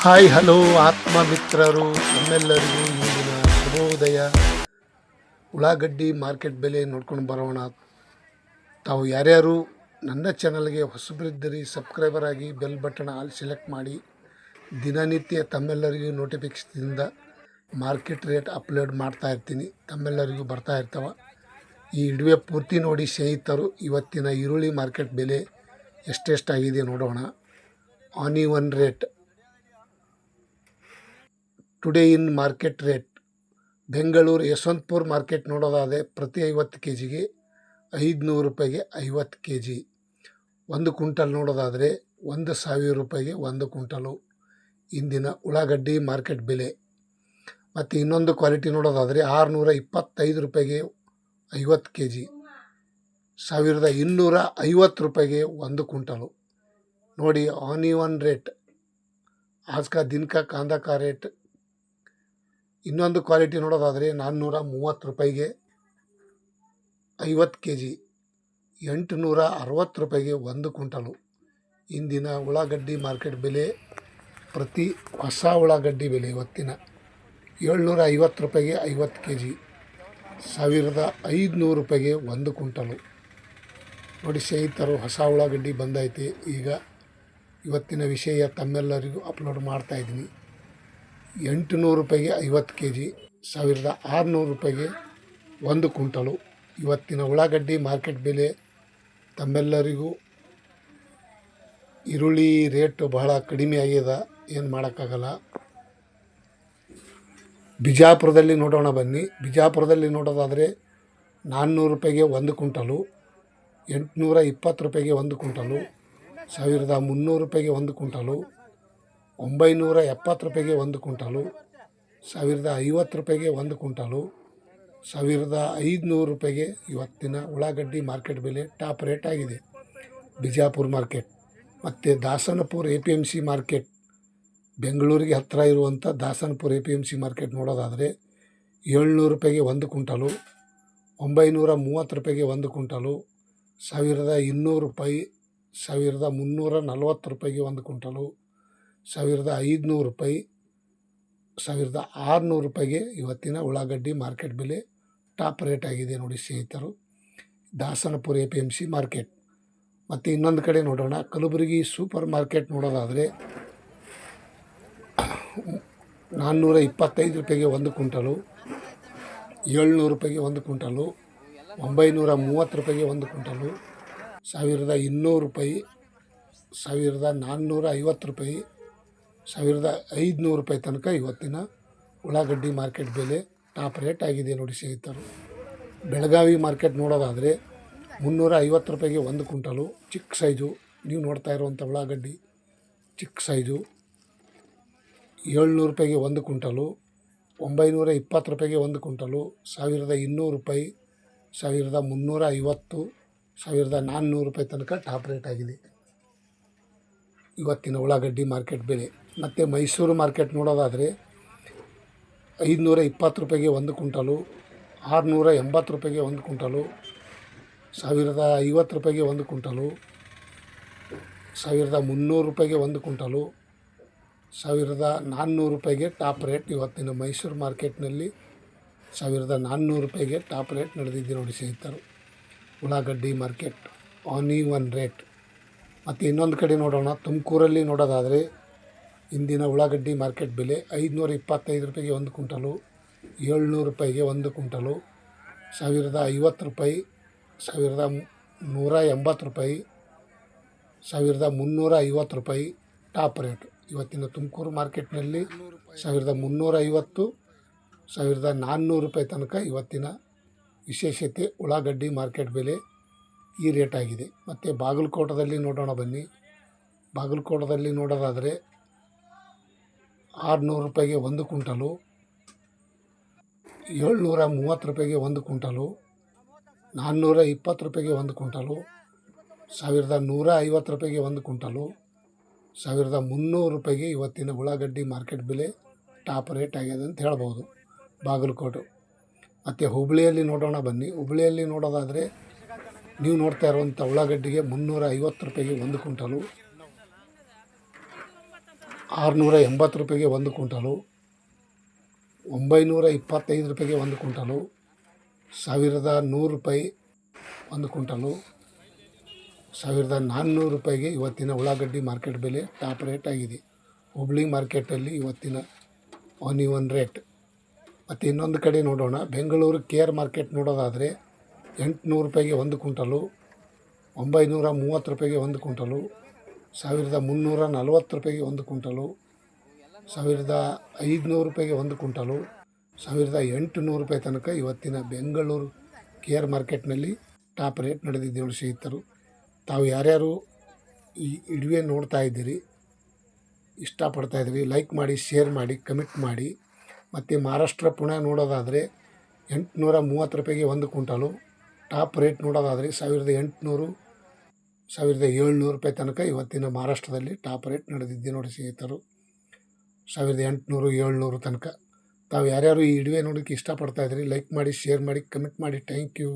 Hi hello ಆತ್ಮ ಮಿತ್ರರು ನಮ್ಮೆಲ್ಲರಿಗೂ ಇಂದಿನ ಶುಭೋದಯ. ಉಳ್ಳಾಗಡ್ಡಿ ಮಾರ್ಕೆಟ್ ಬೆಲೆ ನೋಡ್ಕೊಂಡು ಬರೋಣ. ತಾವು ಯಾರ್ಯಾರು ನನ್ನ ಚಾನಲ್ಗೆ ಹೊಸಬರಿದ್ದರೆ ಸಬ್ಸ್ಕ್ರೈಬರ್ ಆಗಿ ಬೆಲ್ ಬಟನ್ ಆಲ್ ಸೆಲೆಕ್ಟ್ ಮಾಡಿ. ದಿನನಿತ್ಯ ತಮ್ಮೆಲ್ಲರಿಗೂ ನೋಟಿಫಿಕೇಷನ್ದಿಂದ ಮಾರ್ಕೆಟ್ ರೇಟ್ ಅಪ್ಲೋಡ್ ಮಾಡ್ತಾ ಇರ್ತೀನಿ, ತಮ್ಮೆಲ್ಲರಿಗೂ ಬರ್ತಾ ಇರ್ತಾವೆ. ಈ ವಿಡಿಯೋ ಪೂರ್ತಿ ನೋಡಿ ಸ್ನೇಹಿತರು. ಇವತ್ತಿನ ಈರುಳ್ಳಿ ಮಾರ್ಕೆಟ್ ಬೆಲೆ ಎಷ್ಟೆಷ್ಟಾಗಿದೆ ನೋಡೋಣ. Onion rate today in market rate. Bengaluru Yeshwanthpur market ನೋಡೋದಾದರೆ ಪ್ರತಿ 50 ಕೆ ಜಿಗೆ 500 ರೂಪಾಯಿಗೆ 50 ಕೆ ಜಿ. 1 ಕ್ವಿಂಟಲ್ ನೋಡೋದಾದರೆ 1,000 ರೂಪಾಯಿಗೆ 1 ಕ್ವಿಂಟಲು ಇಂದಿನ ಉಳ್ಳಾಗಡ್ಡಿ ಮಾರ್ಕೆಟ್ ಬೆಲೆ. ಮತ್ತು ಇನ್ನೊಂದು ಕ್ವಾಲಿಟಿ ನೋಡೋದಾದರೆ 625 ರೂಪಾಯಿಗೆ 50 ಕೆ ಜಿ, 1,250 ರೂಪಾಯಿಗೆ 1 ಕ್ವಿಂಟಲು. ನೋಡಿ ಆನಿಯನ್ ರೇಟ್ आज का दिन का कांदा का ರೇಟ್. ಇನ್ನೊಂದು ಕ್ವಾಲಿಟಿ ನೋಡೋದಾದರೆ 430 ರೂಪಾಯಿಗೆ 50 ಕೆ ಜಿ, 860 ರೂಪಾಯಿಗೆ 1 ಕ್ವಿಂಟಲು ಇಂದಿನ ಉಳ್ಳಾಗಡ್ಡಿ ಮಾರ್ಕೆಟ್ ಬೆಲೆ. ಪ್ರತಿ ಹೊಸ ಉಳ್ಳಾಗಡ್ಡಿ ಬೆಲೆ ಇವತ್ತಿನ 750 ರೂಪಾಯಿಗೆ 50 ಕೆ ಜಿ, 1,500 ರೂಪಾಯಿಗೆ 1 ಕ್ವಿಂಟಲು. ನೋಡಿ ಸ್ನೇಹಿತರು, ಹೊಸ ಉಳ್ಳಾಗಡ್ಡಿ ಬಂದೈತೆ. ಈಗ ಇವತ್ತಿನ ವಿಷಯ ತಮ್ಮೆಲ್ಲರಿಗೂ ಅಪ್ಲೋಡ್ ಮಾಡ್ತಾಯಿದ್ದೀನಿ. 800 ರೂಪಾಯಿಗೆ 50 ಕೆ ಜಿ, 1,600 ರೂಪಾಯಿಗೆ 1 ಕ್ವಿಂಟಲು ಇವತ್ತಿನ ಉಳ್ಳಾಗಡ್ಡಿ ಮಾರ್ಕೆಟ್ ಬೆಲೆ. ತಮ್ಮೆಲ್ಲರಿಗೂ ಈರುಳ್ಳಿ ರೇಟ್ ಬಹಳ ಕಡಿಮೆ ಆಗಿದೆ, ಏನು ಮಾಡೋಕ್ಕಾಗಲ್ಲ. ಬಿಜಾಪುರದಲ್ಲಿ ನೋಡೋಣ ಬನ್ನಿ. ಬಿಜಾಪುರದಲ್ಲಿ ನೋಡೋದಾದರೆ 400 ರೂಪಾಯಿಗೆ 1 ಕ್ವಿಂಟಲು, 820 ರೂಪಾಯಿಗೆ 1 ಕ್ವಿಂಟಲು, 1,300 ರೂಪಾಯಿಗೆ 1 ಕ್ವಿಂಟಲು, 970 ರೂಪಾಯಿಗೆ 1 ಕ್ವಿಂಟಲು, 1,050 ರೂಪಾಯಿಗೆ 1 ಕ್ವಿಂಟಲು, 1,500 ರೂಪಾಯಿಗೆ ಇವತ್ತಿನ ಉಳ್ಳಾಗಡ್ಡಿ ಮಾರ್ಕೆಟ್ ಬೆಲೆ ಟಾಪ್ ರೇಟ್ ಆಗಿದೆ ಬಿಜಾಪುರ ಮಾರ್ಕೆಟ್. ಮತ್ತು ದಾಸನಪುರ APMC ಮಾರ್ಕೆಟ್, ಬೆಂಗಳೂರಿಗೆ ಹತ್ತಿರ ಇರುವಂಥ ದಾಸನಪುರ APMC ಮಾರ್ಕೆಟ್ ನೋಡೋದಾದರೆ 700 ರೂಪಾಯಿಗೆ 1 ಕ್ವಿಂಟಲು, 930 ರೂಪಾಯಿಗೆ 1 ಕ್ವಿಂಟಲು, 1,200 ರೂಪಾಯಿ, 1,340 ರೂಪಾಯಿಗೆ 1 ಕ್ವಿಂಟಲು, 1,500 ರೂಪಾಯಿ, 1,600 ರೂಪಾಯಿಗೆ ಇವತ್ತಿನ ಉಳ್ಳಾಗಡ್ಡಿ ಮಾರ್ಕೆಟ್ ಬೆಲೆ ಟಾಪ್ ರೇಟ್ ಆಗಿದೆ ನೋಡಿ ಸ್ನೇಹಿತರು, ದಾಸನಪುರ APMC ಮಾರ್ಕೆಟ್. ಮತ್ತು ಇನ್ನೊಂದು ಕಡೆ ನೋಡೋಣ, ಕಲಬುರಗಿ ಸೂಪರ್ ಮಾರ್ಕೆಟ್ ನೋಡೋದಾದರೆ 425 ರೂಪಾಯಿಗೆ 1 ಕ್ವಿಂಟಲು, 700 ರೂಪಾಯಿಗೆ 1 ಕ್ವಿಂಟಲು, 930 ರೂಪಾಯಿಗೆ 1 ಕ್ವಿಂಟಲು, 1,200 ರೂಪಾಯಿ, 1,450 ರೂಪಾಯಿ, 1,500 ರೂಪಾಯಿ ತನಕ ಇವತ್ತಿನ ಉಳ್ಳಾಗಡ್ಡಿ ಮಾರ್ಕೆಟ್ ಬೆಲೆ ಟಾಪ್ ರೇಟ್ ಆಗಿದೆ ನೋಡಿ ಸ್ನೇಹಿತರು. ಬೆಳಗಾವಿ ಮಾರ್ಕೆಟ್ ನೋಡೋದಾದರೆ 350 ರೂಪಾಯಿಗೆ 1 ಕ್ವಿಂಟಲು ಚಿಕ್ಕ ಸೈಜು. ನೀವು ನೋಡ್ತಾ ಇರುವಂಥ ಉಳ್ಳಾಗಡ್ಡಿ ಚಿಕ್ಕ ಸೈಜು. 700 ರೂಪಾಯಿಗೆ 1 ಕ್ವಿಂಟಲು, 920 ರೂಪಾಯಿಗೆ 1 ಕ್ವಿಂಟಲು, 1,200 ರೂಪಾಯಿ, 1,350, 1,400 ರೂಪಾಯಿ ತನಕ ಟಾಪ್ ರೇಟ್ ಆಗಿದೆ ಇವತ್ತಿನ ಉಳ್ಳಾಗಡ್ಡಿ ಮಾರ್ಕೆಟ್ ಬೆಲೆ. ಮತ್ತು ಮೈಸೂರು ಮಾರ್ಕೆಟ್ ನೋಡೋದಾದರೆ 520 ರೂಪಾಯಿಗೆ 1 ಕ್ವಿಂಟಲು, 680 ರೂಪಾಯಿಗೆ 1 ಕ್ವಿಂಟಲು, 1,050 ರೂಪಾಯಿಗೆ 1 ಕ್ವಿಂಟಲು, 1,300 ರೂಪಾಯಿಗೆ 1 ಕ್ವಿಂಟಲು, 1,400 ರೂಪಾಯಿಗೆ ಟಾಪ್ ರೇಟ್ ಇವತ್ತಿನ ಮೈಸೂರು ಮಾರ್ಕೆಟ್ನಲ್ಲಿ. 1,400 ರೂಪಾಯಿಗೆ ಟಾಪ್ ರೇಟ್ ನಡೆದಿದೆ ನೋಡಿ ಸ್ನೇಹಿತರು ಉಳ್ಳಾಗಡ್ಡಿ ಮಾರ್ಕೆಟ್ ಆನಿಯನ್ ರೇಟ್. ಮತ್ತು ಇನ್ನೊಂದು ಕಡೆ ನೋಡೋಣ, ತುಮಕೂರಲ್ಲಿ ನೋಡೋದಾದರೆ ಇಂದಿನ ಉಳ್ಳಾಗಡ್ಡಿ ಮಾರ್ಕೆಟ್ ಬೆಲೆ 525 ರೂಪಾಯಿಗೆ 1 ಕ್ವಿಂಟಲು, 700 ರೂಪಾಯಿಗೆ 1 ಕ್ವಿಂಟಲು, 1,050 ರೂಪಾಯಿ, 1,180 ರೂಪಾಯಿ, 1,350 ರೂಪಾಯಿ ಟಾಪ್ ರೇಟ್ ಇವತ್ತಿನ ತುಮಕೂರು ಮಾರ್ಕೆಟ್ನಲ್ಲಿ. 1,350, 1,400 ರೂಪಾಯಿ ತನಕ ಇವತ್ತಿನ ವಿಶೇಷತೆ ಉಳ್ಳಾಗಡ್ಡಿ ಮಾರ್ಕೆಟ್ ಬೆಲೆ ಈ ರೇಟ್ ಆಗಿದೆ. ಮತ್ತು ಬಾಗಲಕೋಟದಲ್ಲಿ ನೋಡೋಣ ಬನ್ನಿ. ಬಾಗಲಕೋಟದಲ್ಲಿ ನೋಡೋದಾದರೆ 600 ರೂಪಾಯಿಗೆ 1 ಕ್ವಿಂಟಲು, 730 ರೂಪಾಯಿಗೆ 1 ಕ್ವಿಂಟಲು, 420 ರೂಪಾಯಿಗೆ 1 ಕ್ವಿಂಟಲು, 1,150 ರೂಪಾಯಿಗೆ 1 ಕ್ವಿಂಟಲು, 1,300 ರೂಪಾಯಿಗೆ ಇವತ್ತಿನ ಉಳ್ಳಾಗಡ್ಡಿ ಮಾರ್ಕೆಟ್ ಬೆಲೆ ಟಾಪ್ ರೇಟ್ ಆಗಿದೆ ಅಂತ ಹೇಳ್ಬೋದು ಬಾಗಲಕೋಟೆ. ಮತ್ತು ಹುಬ್ಬಳ್ಳಿಯಲ್ಲಿ ನೋಡೋಣ ಬನ್ನಿ. ಹುಬ್ಬಳ್ಳಿಯಲ್ಲಿ ನೋಡೋದಾದರೆ ನೀವು ನೋಡ್ತಾ ಇರುವಂಥ ಉಳ್ಳಾಗಡ್ಡಿಗೆ 350 ರೂಪಾಯಿಗೆ 1 ಕ್ವಿಂಟಲು, 680 ರೂಪಾಯಿಗೆ ಒಂದು ಕ್ವಿಂಟಲು, 925 ರೂಪಾಯಿಗೆ ಒಂದು ಕ್ವಿಂಟಲು, 1100 ರೂಪಾಯಿ ಒಂದು ಕ್ವಿಂಟಲು, 1400 ರೂಪಾಯಿಗೆ ಇವತ್ತಿನ ಉಳ್ಳಾಗಡ್ಡಿ ಮಾರ್ಕೆಟ್ ಬೆಲೆ ಟಾಪ್ ರೇಟ್ ಆಗಿದೆ. ಹುಬ್ಳಿ ಮಾರ್ಕೆಟಲ್ಲಿ ಇವತ್ತಿನ ಆನಿಯನ್ ರೇಟ್. ಮತ್ತು ಇನ್ನೊಂದು ಕಡೆ ನೋಡೋಣ, ಬೆಂಗಳೂರು ಕೇರ್ ಮಾರ್ಕೆಟ್ ನೋಡೋದಾದರೆ 800 ರೂಪಾಯಿಗೆ ಒಂದು ಕ್ವಿಂಟಲು, 930 ರೂಪಾಯಿಗೆ ಒಂದು ಕ್ವಿಂಟಲು, 1340 ರೂಪಾಯಿಗೆ ಒಂದು ಕ್ವಿಂಟಲು, 1500 ರೂಪಾಯಿಗೆ ಒಂದು ಕ್ವಿಂಟಲು, 1800 ರೂಪಾಯಿ ತನಕ ಇವತ್ತಿನ ಬೆಂಗಳೂರು ಕೇರ್ ಮಾರ್ಕೆಟ್ನಲ್ಲಿ ಟಾಪ್ ರೇಟ್ ನಡೆದಿದೆ ನೋಡಿ ಸ್ನೇಹಿತರು. ತಾವು ಯಾರ್ಯಾರು ಈ ವಿಡಿಯೋ ನೋಡ್ತಾ ಇದ್ದೀರಿ, ಇಷ್ಟಪಡ್ತಾಯಿದ್ದೀವಿ, ಲೈಕ್ ಮಾಡಿ, ಶೇರ್ ಮಾಡಿ, ಕಮೆಂಟ್ ಮಾಡಿ. ಮತ್ತು ಮಹಾರಾಷ್ಟ್ರ ಪುಣೆ ನೋಡೋದಾದರೆ 830 ರೂಪಾಯಿಗೆ ಒಂದು ಕ್ವಿಂಟಲು, ಟಾಪ್ ರೇಟ್ ನೋಡೋದಾದರೆ 1800 1700 ರೂಪಾಯಿ ತನಕ ಇವತ್ತಿನ ಮಹಾರಾಷ್ಟ್ರದಲ್ಲಿ ಟಾಪ್ ರೇಟ್ ನಡೆದಿದೆ ನೋಡಿ ಸ್ನೇಹಿತರು. 1800 1700 ತನಕ. ತಾವು ಯಾರ್ಯಾರು ಈ ವಿಡಿಯೋ ನೋಡೋಕ್ಕೆ ಇಷ್ಟಪಡ್ತಾಯಿದ್ದೀರಿ, ಲೈಕ್ ಮಾಡಿ, ಶೇರ್ ಮಾಡಿ, ಕಮೆಂಟ್ ಮಾಡಿ. Thank you.